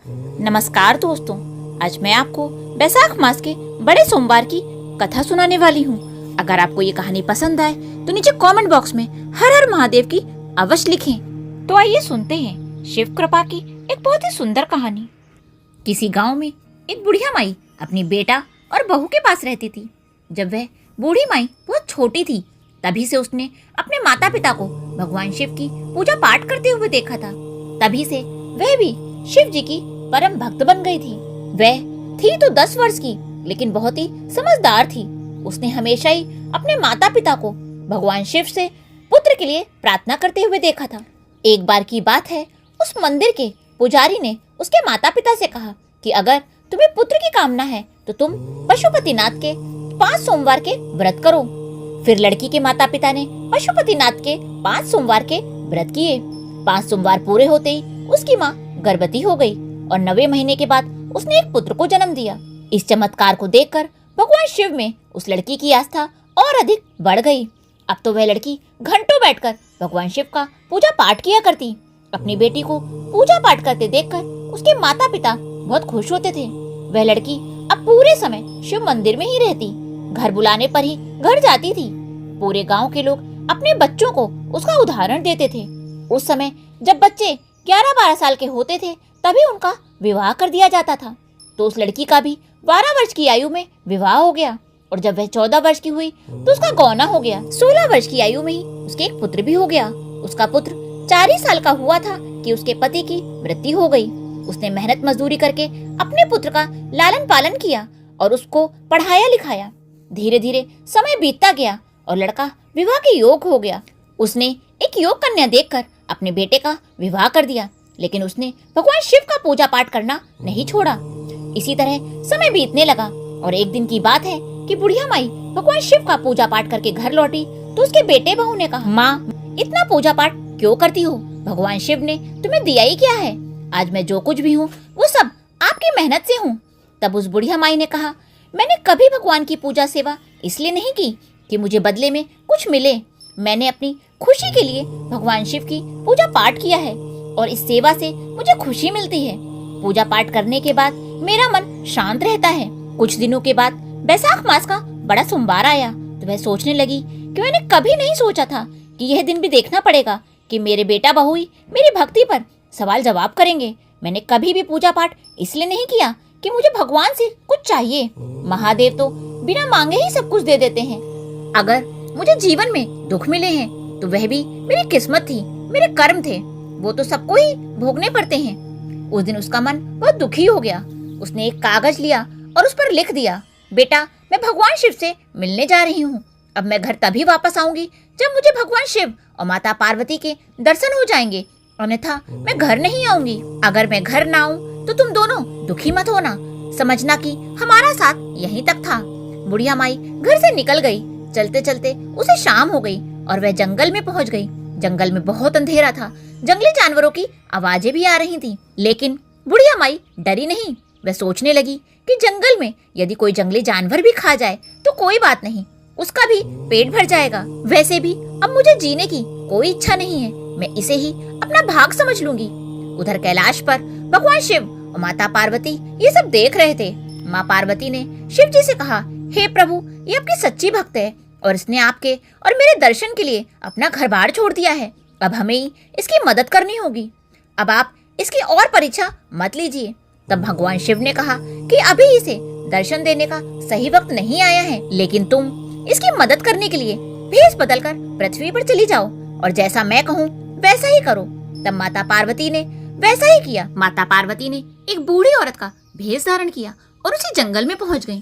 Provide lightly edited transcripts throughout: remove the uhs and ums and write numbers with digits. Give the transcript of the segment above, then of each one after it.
नमस्कार दोस्तों, आज मैं आपको बैसाख मास के बड़े सोमवार की कथा सुनाने वाली हूँ। अगर आपको ये कहानी पसंद आए तो नीचे कमेंट बॉक्स में हर हर महादेव की अवश्य लिखें। तो आइए सुनते हैं शिव कृपा की एक बहुत ही सुंदर कहानी। किसी गांव में एक बुढ़िया माई अपनी बेटा और बहू के पास रहती थी। जब वह बूढ़ी माई बहुत छोटी थी तभी से उसने अपने माता पिता को भगवान शिव की पूजा पाठ करते हुए देखा था। तभी से वह भी शिव जी की परम भक्त बन गई थी। वह थी तो 10 वर्ष की, लेकिन बहुत ही समझदार थी। उसने हमेशा ही अपने माता पिता को भगवान शिव से पुत्र के लिए प्रार्थना करते हुए देखा था। एक बार की बात है, उस मंदिर के पुजारी ने उसके माता पिता से कहा कि अगर तुम्हें पुत्र की कामना है तो तुम पशुपतिनाथ के 5 सोमवार के व्रत करो। फिर लड़की के माता पिता ने पशुपतिनाथ के 5 सोमवार के व्रत किए। 5 सोमवार पूरे होते ही उसकी माँ गर्भवती हो गई और 9वें महीने के बाद उसने एक पुत्र को जन्म दिया। इस चमत्कार को देखकर भगवान शिव में उस लड़की की आस्था और अधिक बढ़ गई। अब तो वह लड़की घंटों बैठकर भगवान शिव का पूजा पाठ किया करती। अपनी बेटी को पूजा पाठ करते देखकर उसके माता पिता बहुत खुश होते थे। वह लड़की अब पूरे समय शिव मंदिर में ही रहती, घर बुलाने पर ही घर जाती थी। पूरे गांव के लोग अपने बच्चों को उसका उदाहरण देते थे। उस समय जब बच्चे 11-12 साल के होते थे तभी उनका विवाह कर दिया जाता था। तो उस लड़की का भी 12 वर्ष की आयु में विवाह हो गया और जब वह 14 वर्ष की हुई तो उसका गौना हो गया। 16 वर्ष की आयु में ही उसके एक पुत्र भी हो गया। उसका पुत्र 4 ही साल का हुआ था कि उसके पति की मृत्यु हो गई। उसने मेहनत मजदूरी करके अपने पुत्र का लालन पालन किया और उसको पढ़ाया लिखाया। धीरे धीरे समय बीतता गया और लड़का विवाह के योग हो गया। उसने एक योग कन्या देखकर अपने बेटे का विवाह कर दिया, लेकिन उसने भगवान शिव का पूजा पाठ करना नहीं छोड़ा। इसी तरह समय बीतने लगा और एक दिन की बात है कि बुढ़िया माई भगवान शिव का पूजा पाठ करके घर लौटी तो उसके बेटे बहू ने कहा, माँ इतना पूजा पाठ क्यों करती हो? भगवान शिव ने तुम्हें दिया ही क्या है? आज मैं जो कुछ भी हूँ वो सब आपकी मेहनत से हूँ। तब उस बुढ़िया माई ने कहा, मैंने कभी भगवान की पूजा सेवा इसलिए नहीं की कि मुझे बदले में कुछ मिले। मैंने अपनी खुशी के लिए भगवान शिव की पूजा पाठ किया है और इस सेवा से मुझे खुशी मिलती है। पूजा पाठ करने के बाद मेरा मन शांत रहता है। कुछ दिनों के बाद बैसाख मास का बड़ा सोमवार आया तो वह सोचने लगी कि मैंने कभी नहीं सोचा था कि यह दिन भी देखना पड़ेगा कि मेरे बेटा बहू ही मेरी भक्ति पर सवाल जवाब करेंगे। मैंने कभी भी पूजा पाठ इसलिए नहीं किया कि मुझे भगवान से कुछ चाहिए। महादेव तो बिना मांगे ही सब कुछ दे देते हैं। अगर मुझे जीवन में दुख मिले हैं तो वह भी मेरी किस्मत थी, मेरे कर्म थे, वो तो सबको ही भोगने पड़ते हैं। उस दिन उसका मन बहुत दुखी हो गया। उसने एक कागज लिया और उस पर लिख दिया, बेटा मैं भगवान शिव से मिलने जा रही हूँ। अब मैं घर तभी वापस आऊंगी जब मुझे भगवान शिव और माता पार्वती के दर्शन हो जाएंगे, अन्यथा मैं घर नहीं आऊंगी। अगर मैं घर ना आऊं तो तुम दोनों दुखी मत होना, समझना कि हमारा साथ यहीं तक था। बुढ़िया माई घर से निकल गई। चलते चलते उसे शाम हो गई और वह जंगल में पहुंच गई। जंगल में बहुत अंधेरा था, जंगली जानवरों की आवाजें भी आ रही थी, लेकिन बुढ़िया माई डरी नहीं। वह सोचने लगी कि जंगल में यदि कोई जंगली जानवर भी खा जाए तो कोई बात नहीं, उसका भी पेट भर जाएगा। वैसे भी अब मुझे जीने की कोई इच्छा नहीं है, मैं इसे ही अपना भाग समझ लूंगी। उधर कैलाश पर भगवान शिव और माता पार्वती ये सब देख रहे थे। माँ पार्वती ने शिव जी से कहा, हे प्रभु, ये आपकी सच्ची भक्त है और इसने आपके और मेरे दर्शन के लिए अपना घर बार छोड़ दिया है। अब हमें ही इसकी मदद करनी होगी। अब आप इसकी और परीक्षा मत लीजिए। तब भगवान शिव ने कहा कि अभी इसे दर्शन देने का सही वक्त नहीं आया है, लेकिन तुम इसकी मदद करने के लिए भेष बदलकर पृथ्वी पर चली जाओ और जैसा मैं कहूँ वैसा ही करो। तब माता पार्वती ने वैसा ही किया। माता पार्वती ने एक बूढ़ी औरत का भेष धारण किया और उसी जंगल में पहुंच गई।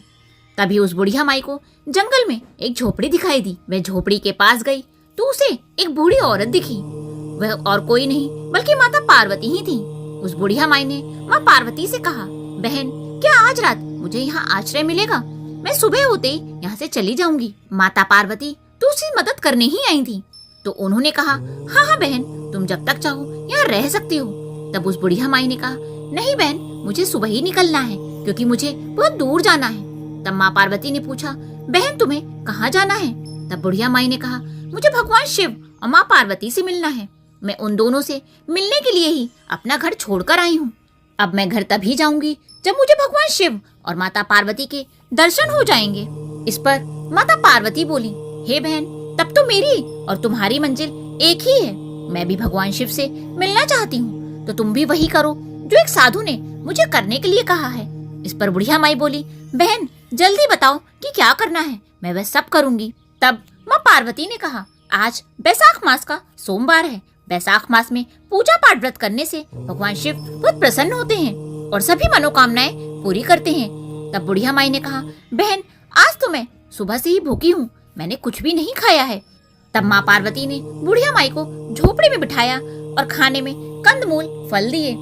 तभी उस बुढ़िया माई को जंगल में एक झोपड़ी दिखाई दी। वह झोपड़ी के पास गई तो उसे एक बूढ़ी औरत दिखी। वह और कोई नहीं बल्कि माता पार्वती ही थी। उस बुढ़िया माई ने माँ पार्वती से कहा, बहन क्या आज रात मुझे यहाँ आश्रय मिलेगा? मैं सुबह होते ही यहाँ से चली जाऊंगी। माता पार्वती तो उसकी मदद करने ही आई थी, तो उन्होंने कहा, हाँ हाँ बहन, तुम जब तक चाहो यहाँ रह सकती हो। तब उस बुढ़िया माई ने कहा, नहीं बहन, मुझे सुबह ही निकलना है क्योंकि मुझे बहुत दूर जाना है। तब माँ पार्वती ने पूछा, बहन तुम्हें कहाँ जाना है? तब बुढ़िया माई ने कहा, मुझे भगवान शिव और माँ पार्वती से मिलना है। मैं उन दोनों से मिलने के लिए ही अपना घर छोड़कर आई हूँ। अब मैं घर तभी जाऊंगी जब मुझे भगवान शिव और माता पार्वती के दर्शन हो जाएंगे। इस पर माता पार्वती बोली, हे बहन, तब तो मेरी और तुम्हारी मंजिल एक ही है। मैं भी भगवान शिव से मिलना चाहती हूँ, तो तुम भी वही करो जो एक साधु ने मुझे करने के लिए कहा है। इस पर बुढ़िया माई बोली, बहन जल्दी बताओ कि क्या करना है, मैं वह सब करूंगी। तब माँ पार्वती ने कहा, आज बैसाख मास का सोमवार है। बैसाख मास में पूजा पाठ व्रत करने से भगवान शिव बहुत प्रसन्न होते हैं और सभी मनोकामनाएं पूरी करते हैं। तब बुढ़िया माई ने कहा, बहन आज तो मैं सुबह से ही भूखी हूँ, मैंने कुछ भी नहीं खाया है। तब माँ पार्वती ने बुढ़िया माई को झोपड़ी में बिठाया और खाने में कंदमूल फल दिए।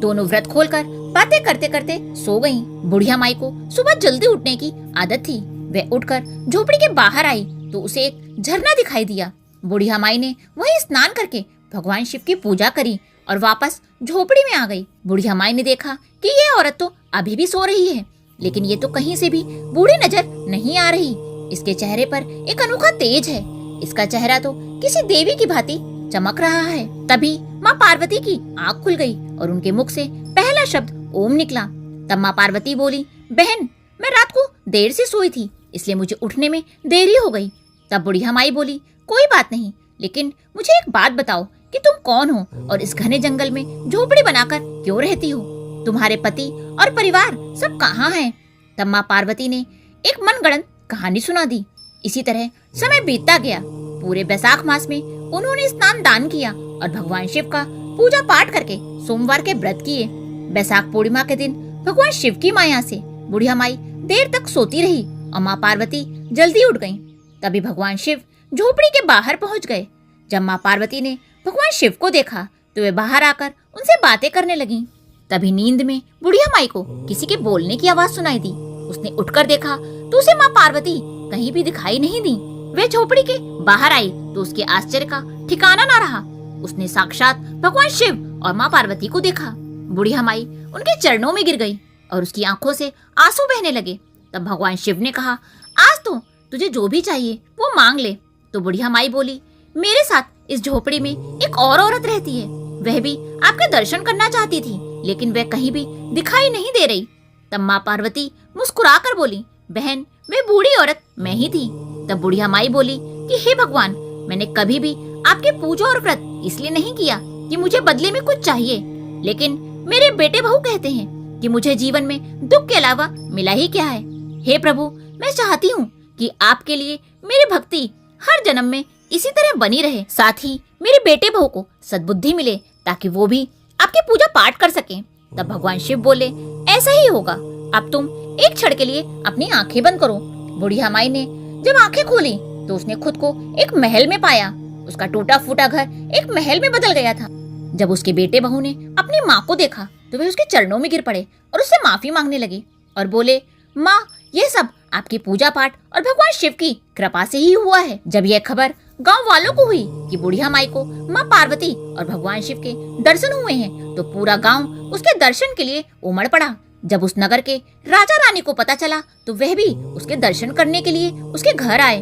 दोनों व्रत खोलकर बातें करते करते सो गईं। बुढ़िया माई को सुबह जल्दी उठने की आदत थी। वह उठकर झोपड़ी के बाहर आई तो उसे एक झरना दिखाई दिया। बुढ़िया माई ने वहीं स्नान करके भगवान शिव की पूजा करी और वापस झोपड़ी में आ गई। बुढ़िया माई ने देखा कि यह औरत तो अभी भी सो रही है, लेकिन ये तो कहीं से भी बूढ़ी नजर नहीं आ रही। इसके चेहरे पर एक अनोखा तेज है। इसका चेहरा तो किसी देवी की भांति चमक रहा है। तभी माँ पार्वती की आँख खुल गई और उनके मुख से पहला शब्द ओम निकला। तब माँ पार्वती बोली, बहन मैं रात को देर से सोई थी, इसलिए मुझे उठने में देरी हो गई। तब बुढ़िया माई बोली, कोई बात नहीं, लेकिन मुझे एक बात बताओ कि तुम कौन हो और इस घने जंगल में झोपड़ी बनाकर क्यों रहती हो? तुम्हारे पति और परिवार सब कहाँ हैं? तब माँ पार्वती ने एक मनगढ़ंत कहानी सुना दी। इसी तरह समय बीतता गया। पूरे बैसाख मास में उन्होंने स्नान दान किया और भगवान शिव का पूजा पाठ करके सोमवार के व्रत किए। बैसाख पूर्णिमा के दिन भगवान शिव की माया से बुढ़िया माई देर तक सोती रही और माँ पार्वती जल्दी उठ गईं। तभी भगवान शिव झोपड़ी के बाहर पहुंच गए। जब माँ पार्वती ने भगवान शिव को देखा तो वे बाहर आकर उनसे बातें करने लगीं। तभी नींद में बुढ़िया माई को किसी के बोलने की आवाज सुनाई दी। उसने उठकर देखा तो उसे माँ पार्वती कहीं भी दिखाई नहीं दी। वे झोपड़ी के बाहर आई तो उसके आश्चर्य का ठिकाना न रहा। उसने साक्षात भगवान शिव और माँ पार्वती को देखा। बुढ़िया माई उनके चरणों में गिर गई और उसकी आंखों से आंसू बहने लगे। तब भगवान शिव ने कहा, आज तो तुझे जो भी चाहिए वो मांग ले। तो बुढ़िया माई बोली, मेरे साथ इस झोपड़ी में एक और औरत रहती है, वह भी आपके दर्शन करना चाहती थी, लेकिन वह कहीं भी दिखाई नहीं दे रही। तब माँ पार्वती मुस्कुरा कर बोली, बहन वह बूढ़ी औरत मैं ही थी। तब बुढ़िया माई बोली कि हे भगवान, मैंने कभी भी आपके पूजा और व्रत इसलिए नहीं किया कि मुझे बदले में कुछ चाहिए, लेकिन मेरे बेटे बहू कहते हैं कि मुझे जीवन में दुख के अलावा मिला ही क्या है। हे प्रभु, मैं चाहती हूँ कि आपके लिए मेरी भक्ति हर जन्म में इसी तरह बनी रहे, साथ ही मेरे बेटे बहू को सद्बुद्धि मिले ताकि वो भी आपकी पूजा पाठ कर सकें। तब भगवान शिव बोले, ऐसा ही होगा। अब तुम एक क्षण के लिए अपनी आंखें बंद करो। बुढ़िया माई ने जब आंखें खोली तो उसने खुद को एक महल में पाया। उसका टूटा फूटा घर एक महल में बदल गया था। जब उसके बेटे बहू ने अपनी माँ को देखा तो वे उसके चरणों में गिर पड़े और उससे माफी मांगने लगे और बोले, माँ यह सब आपकी पूजा पाठ और भगवान शिव की कृपा से ही हुआ है। जब यह खबर गांव वालों को हुई कि बुढ़िया माई को माँ पार्वती और भगवान शिव के दर्शन हुए हैं तो पूरा गांव उसके दर्शन के लिए उमड़ पड़ा। जब उस नगर के राजा रानी को पता चला तो वह भी उसके दर्शन करने के लिए उसके घर आए।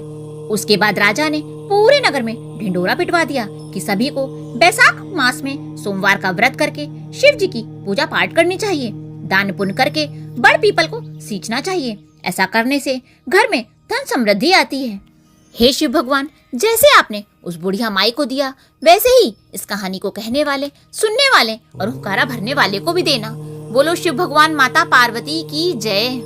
उसके बाद राजा ने पूरे नगर में ढिंडोरा पिटवा दिया कि सभी को बैसाख मास में सोमवार का व्रत करके शिव जी की पूजा पाठ करनी चाहिए, दान पुण्य करके बड़ पीपल को सींचना चाहिए। ऐसा करने से घर में धन समृद्धि आती है। हे शिव भगवान, जैसे आपने उस बुढ़िया माई को दिया वैसे ही इस कहानी को कहने वाले, सुनने वाले और हुक्कारा भरने वाले को भी देना। बोलो शिव भगवान माता पार्वती की जय।